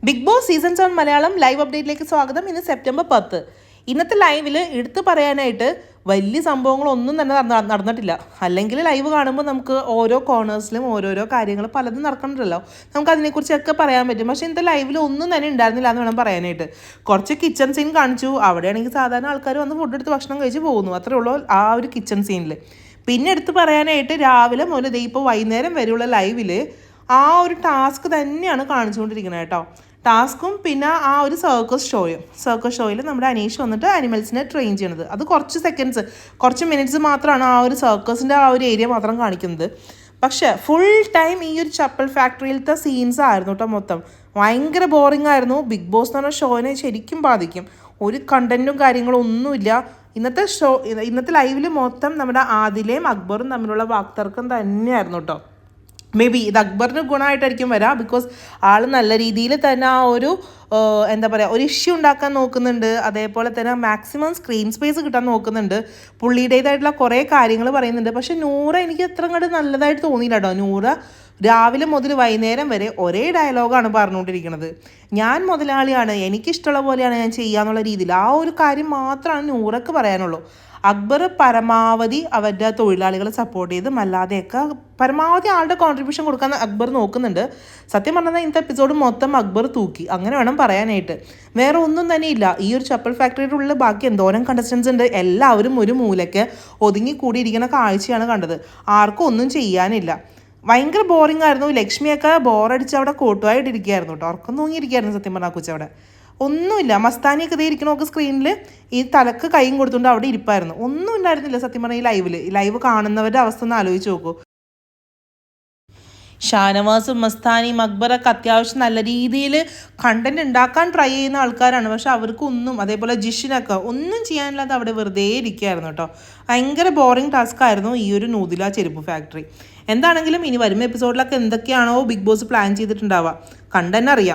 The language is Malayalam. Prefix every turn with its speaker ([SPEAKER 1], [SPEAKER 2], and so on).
[SPEAKER 1] Big Boss season 7 Malayalam live അപ്ഡേറ്റിലേക്ക് സ്വാഗതം. ഇന്ന് സെപ്റ്റംബർ 10. ഇന്നത്തെ ലൈവിൽ എടുത്തു പറയാനായിട്ട് വലിയ സംഭവങ്ങളൊന്നും തന്നെ നടന്നിട്ടില്ല. അല്ലെങ്കിൽ ലൈവ് കാണുമ്പോൾ നമുക്ക് ഓരോ കോർണേഴ്സിലും ഓരോരോ കാര്യങ്ങൾ പലതും നടക്കണ്ടല്ലോ, നമുക്ക് അതിനെക്കുറിച്ചൊക്കെ പറയാൻ പറ്റും. പക്ഷേ ഇന്നത്തെ ലൈവിൽ ഒന്നും തന്നെ ഉണ്ടായിരുന്നില്ല എന്ന് വേണം പറയാനായിട്ട്. കുറച്ച് കിച്ചൺ സീൻ കാണിച്ചു. അവിടെയാണെങ്കിൽ സാധാരണ ആൾക്കാർ വന്ന് ഫുഡ് എടുത്ത് ഭക്ഷണം കഴിച്ച് പോകുന്നു, അത്രേ ഉള്ളൂ ആ ഒരു കിച്ചൺ സീനിൽ. പിന്നെ എടുത്ത് പറയാനായിട്ട് രാവിലെ മുതൽ ഇപ്പോൾ വൈകുന്നേരം വരെയുള്ള ലൈവിൽ ആ ഒരു ടാസ്ക് തന്നെയാണ് കാണിച്ചുകൊണ്ടിരിക്കുന്നത് കേട്ടോ. ടാസ്കും പിന്നെ ആ ഒരു സർക്കസ് ഷോയിൽ നമ്മുടെ അനീഷ് വന്നിട്ട് അനിമൽസിനെ ട്രെയിൻ ചെയ്യണത്. അത് കുറച്ച് മിനിറ്റ്സ് മാത്രമാണ് ആ ഒരു സർക്കസിൻ്റെ ആ ഒരു ഏരിയ മാത്രം കാണിക്കുന്നത്. പക്ഷേ ഫുൾ ടൈം ഈ ഒരു ചപ്പൽ ഫാക്ടറിയിലത്തെ സീൻസ് ആയിരുന്നു കേട്ടോ. മൊത്തം ഭയങ്കര ബോറിംഗ് ആയിരുന്നു. ബിഗ് ബോസ് എന്ന് പറഞ്ഞ ഷോനെ ശരിക്കും ബാധിക്കും. ഒരു കണ്ടൻറ്റും കാര്യങ്ങളും ഒന്നുമില്ല. ഇന്നത്തെ ലൈവിൽ മൊത്തം നമ്മുടെ ആദിലയും അക്ബറും തമ്മിലുള്ള വാക്തർക്കം തന്നെയായിരുന്നു കേട്ടോ. മേ ബി ഇത് അക്ബറിന് ഗുണമായിട്ടായിരിക്കും വരാം. ബിക്കോസ് ആൾ നല്ല രീതിയിൽ തന്നെ ആ ഒരു ഒരു ഇഷ്യൂ ഉണ്ടാക്കാൻ നോക്കുന്നുണ്ട്. അതേപോലെ തന്നെ മാക്സിമം സ്ക്രീൻ സ്പേസ് കിട്ടാൻ നോക്കുന്നുണ്ട്. പുള്ളിയുടേതായിട്ടുള്ള കുറേ കാര്യങ്ങൾ പറയുന്നുണ്ട്. പക്ഷെ നൂറ എനിക്ക് അത്ര അങ്ങോട്ട് നല്ലതായിട്ട് തോന്നിയില്ല കേട്ടോ. നൂറ രാവിലെ മുതൽ വൈകുന്നേരം വരെ ഒരേ ഡയലോഗാണ് പറഞ്ഞുകൊണ്ടിരിക്കുന്നത്. ഞാൻ മുതലാളിയാണ്, എനിക്കിഷ്ടമുള്ള പോലെയാണ് ഞാൻ ചെയ്യാന്നുള്ള രീതിയിൽ ആ ഒരു കാര്യം മാത്രമാണ് നൂറക്ക് പറയാനുള്ളൂ. അക്ബർ പരമാവധി അവരുടെ തൊഴിലാളികളെ സപ്പോർട്ട് ചെയ്ത് അല്ലാതെയൊക്കെ പരമാവധി ആളുടെ കോൺട്രിബ്യൂഷൻ കൊടുക്കാൻ അക്ബർ നോക്കുന്നുണ്ട്. സത്യം പറഞ്ഞാൽ ഇന്നത്തെ എപ്പിസോഡ് മൊത്തം അക്ബർ തൂക്കി, അങ്ങനെ വേണം പറയാനായിട്ട്. വേറെ ഒന്നും തന്നെ ഇല്ല. ഈ ഒരു ചപ്പൽ ഫാക്ടറിയുടെ ഉള്ളിൽ ബാക്കി എന്തോരം കണ്ടസ്റ്റൻസ് ഉണ്ട്. എല്ലാവരും ഒരു മൂലയ്ക്ക് ഒതുങ്ങി കൂടിയിരിക്കുന്ന കാഴ്ചയാണ് കണ്ടത്. ആർക്കും ഒന്നും ചെയ്യാനില്ല. ഭയങ്കര ബോറിംഗ് ആയിരുന്നു. ലക്ഷ്മിയൊക്കെ ബോറടിച്ച് അവിടെ കോട്ടുമായിട്ടിരിക്കുകയായിരുന്നു കേട്ടോ. ഉറക്കം തൂങ്ങിയിരിക്കുകയായിരുന്നു സത്യം പറഞ്ഞാൽ കൊച്ചവിടെ. ഒന്നുമില്ല. മസ്താനിയൊക്കെ ഇതേ ഇരിക്കണമൊക്കെ സ്ക്രീനിൽ ഈ തലക്ക് കൈയും കൊടുത്തുകൊണ്ട് അവിടെ ഇരിപ്പായിരുന്നു. ഒന്നും ഉണ്ടായിരുന്നില്ല സത്യം പറഞ്ഞാൽ ഈ ലൈവ് കാണുന്നവരുടെ അവസ്ഥ ഒന്ന് ആലോചിച്ച് നോക്കൂ. ഷാനവാസും മസ്താനിയും അക്ബറൊക്കെ അത്യാവശ്യം നല്ല രീതിയിൽ കണ്ടന്റ് ഉണ്ടാക്കാൻ ട്രൈ ചെയ്യുന്ന ആൾക്കാരാണ്. പക്ഷെ അവർക്കൊന്നും, അതേപോലെ ജിഷിനൊക്കെ ഒന്നും ചെയ്യാനില്ലാതെ അവിടെ വെറുതെ ഇരിക്കുകയായിരുന്നു കേട്ടോ. ഭയങ്കര ബോറിംഗ് ടാസ്ക് ആയിരുന്നു ഈ ഒരു നൂതില ചെരുപ്പ് ഫാക്ടറി. എന്താണെങ്കിലും ഇനി വരുന്ന എപ്പിസോഡിലൊക്കെ എന്തൊക്കെയാണോ ബിഗ് ബോസ് പ്ലാൻ ചെയ്തിട്ടുണ്ടാവുക, കണ്ടന്നെ അറിയാം.